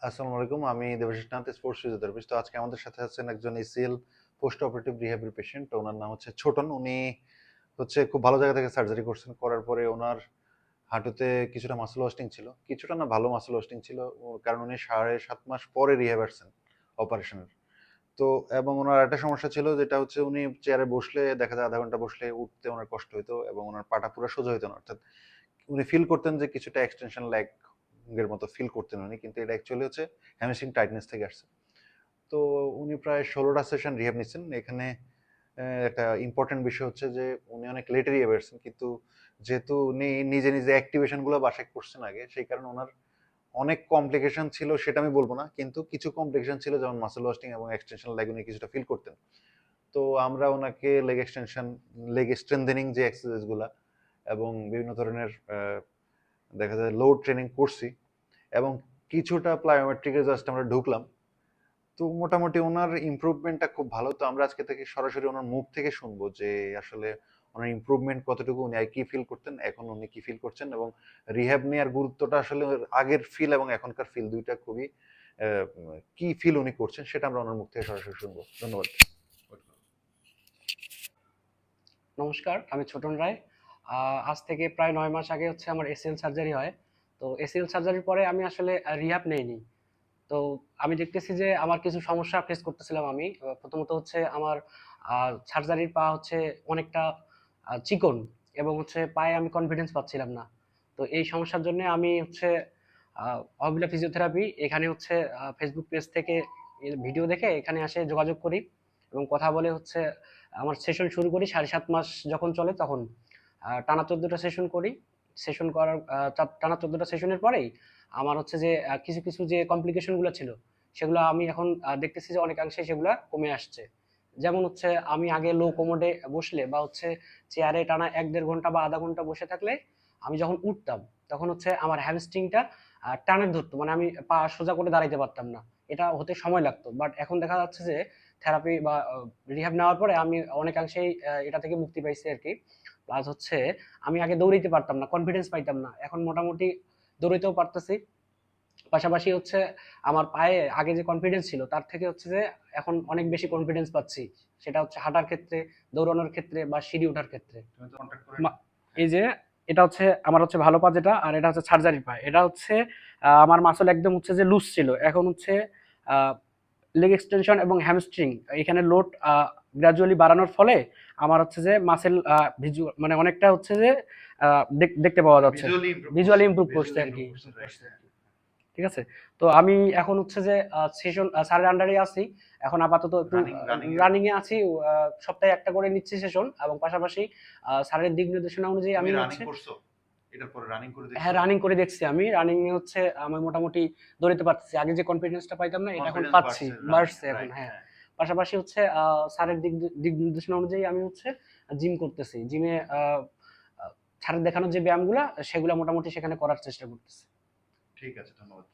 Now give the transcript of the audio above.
আসসালামু আলাইকুম। আমি দেবাশিস নাথ, স্পোর্টস ফিজিওথেরাপিস্ট। তো আজকে আমাদের সাথে আছেন একজন এসিএল পোস্ট অপারেটিভ রিহ্যাবের পেশেন্ট। ওনার নাম হচ্ছে ছোটন। উনি হচ্ছে খুব ভালো জায়গা থেকে সার্জারি করছেন। করার পরে ওনার হাঁটুতে কিছুটা মাসল ওয়াস্টিং ছিল, কিছুটা না, ভালো মাসল ওয়াস্টিং ছিল। কারণ উনি 7.5 মাস পরে রিহ্যাব আসছেন অপারেশনের। তো এবং ওনার একটা সমস্যা ছিল, যেটা হচ্ছে উনি চেয়ারে বসলে দেখা যায় আধা ঘন্টা বসলে উঠতে ওনার কষ্ট হতো এবং ওনার পাটা পুরো সোজা হতো না। অর্থাৎ উনি ফিল করতেন যে কিছুটা এক্সটেনশন ল্যাগ এর মতো ফিল করতেন উনি, কিন্তু এটা অ্যাকচুয়ালি হচ্ছে হ্যামস্ট্রিং টাইটনেস থেকে আসছে। তো উনি প্রায় 16টা সেশন রিহ্যাব নিচ্ছেন এখানে। একটা ইম্পর্টেন্ট বিষয় হচ্ছে যে উনি অনেক লেটে রিহ্যাব আসছেন, কিন্তু যেহেতু উনি নিজে নিজে অ্যাক্টিভেশন গুলো বাসায় করছেন আগে, সেই কারণে ওনার অনেক কমপ্লিকেশন ছিল, সেটা আমি বলবো না, কিন্তু কিছু কমপ্লিকেশন ছিল, যেমন মাসল ওয়াস্টিং এবং এক্সটেনশন লেগ উনি কিছুটা ফিল করতেন। তো আমরা ওনাকে লেগ এক্সটেনশন, লেগ স্ট্রেংথেনিং যে এক্সারসাইজ গুলা এবং বিভিন্ন ধরনের দেখা যায় লোড ট্রেনিং করছি, এবং কিছুটা প্লায়োমেট্রিকে জাস্ট আমরা ঢুকলাম। তো মোটামুটি ওনার ইমপ্রুভমেন্টটা খুব ভালো। তো আমরা আজকে থেকে সরাসরি ওনার মুখ থেকে শুনবো যে আসলে ওনার ইমপ্রুভমেন্ট কতটুকু, উনি আগে কি ফিল করতেন, এখন উনি কি ফিল করছেন, এবং রিহ্যাব নেওয়ার গুরুত্বটা আসলে আগের ফিল এবং এখনকার ফিল দুইটা খুবই কি ফিল উনি করছেন সেটা আমরা ওনার মুখ থেকে সরাসরি শুনবো। ধন্যবাদ। নমস্কার, আমি ছোটন রায়। আজ থেকে প্রায় 9 মাস আগে হচ্ছে আমার এসিএল সার্জারি হয়। তো এসিএল সার্জারির পরে আমি আসলে রিহ্যাব নেইনি। তো আমি দেখতেছি যে আমার কিছু সমস্যা ফেস করতেছিলাম আমি। প্রথমত হচ্ছে আমার সার্জারির পা হচ্ছে অনেকটা চিকন, এবং হচ্ছে পায়ে আমি কনফিডেন্স পাচ্ছিলাম না। তো এই সমস্যার জন্য আমি হচ্ছে অবিলা ফিজিওথেরাপি এখানে হচ্ছে ফেসবুক পেজ থেকে ভিডিও দেখে এখানে আসে যোগাযোগ করি, এবং কথা বলে হচ্ছে আমার সেশন শুরু করি। 7.5 মাস যখন চলে তখন টানা 14টা সেশন করি। সেশন করার টানা 14টা সেশনের পরেই আমার হচ্ছে যে কিছু কিছু যে কমপ্লিকেশনগুলো ছিল, সেগুলো আমি এখন দেখতেছি যে অনেকাংশে সেগুলো কমে আসছে। যেমন হচ্ছে আমি আগে লো কোমোডে বসলে বা হচ্ছে চেয়ারে টানা 1-1.5 ঘন্টা বা আধা ঘন্টা বসে থাকলে আমি যখন উঠতাম তখন হচ্ছে আমার হ্যামস্ট্রিংটা টানের ধরতো, মানে আমি পা সোজা করে দাঁড়াইতে পারতাম না। এটা হতে সময় লাগতো, বাট এখন দেখা যাচ্ছে যে থেরাপি বা রিহ্যাব নেওয়ার পরে আমি অনেকাংশেই এটা থেকে মুক্তি পাইছি আর কি। প্লাস হচ্ছে আমি আগে দৌড়াইতে পারতাম না, কনফিডেন্স পাইতাম না, এখন মোটামুটি দৌড়াইতেও পারতেছি। পাশাপাশি হচ্ছে আমার পায়ে আগে যে কনফিডেন্স ছিল তার থেকে হচ্ছে যে এখন অনেক বেশি কনফিডেন্স পাচ্ছি, সেটা হচ্ছে হাঁটার ক্ষেত্রে, দৌড়ানোর ক্ষেত্রে বা সিঁড়ি ওঠার ক্ষেত্রে। এই যে এটা হচ্ছে আমার হচ্ছে ভালো পা যেটা, আর এটা হচ্ছে সার্জারির পা। এটা হচ্ছে আমার মাসল একদম হচ্ছে যে লুজ ছিল, এখন হচ্ছে লেগ এক্সটেনশন এবং হ্যামস্ট্রিং এখানে লোড গ্রাজুয়ালি বাড়ানোর ফলে আমার হচ্ছে যে মাসেল মানে অনেকটা হচ্ছে যে দেখতে পাওয়া যাচ্ছে, ভিজুয়ালি ইমপ্রুভ করছে আর কি। ঠিক আছে। তো আমি এখন হচ্ছে যে সেশন স্যারের আন্ডারে আছি। এখন আপাতত একটু রানিং এ আছি। সপ্তাহে একটা করে নিচ্ছি সেশন, এবং পাশাপাশি স্যারের দিক নির্দেশনা অনুযায়ী আমি হচ্ছে এটার পরে রানিং করে হ্যাঁ, দেখছো? রানিং করে দেখছি আমি। রানিং এ হচ্ছে আমি মোটামুটি দৌড়াতে পারতেছি। আগে যে কনফিডেন্সটা পাইতাম না, এটা এখন কনফিডেন্স পাচ্ছি, বাড়ছে রানিং, বাড়ছে এখন। রাইট, হ্যাঁ। হ্যাঁ। পাশাপাশি হচ্ছে স্যারের দিক নির্দেশনা অনুযায়ী আমি হচ্ছে জিম করতেছি। জিমে স্যারের দেখানো যে ব্যায়ামগুলা সেগুলা মোটামুটি সেখানে করার চেষ্টা করতেছি। ঠিক আছে, ধন্যবাদ।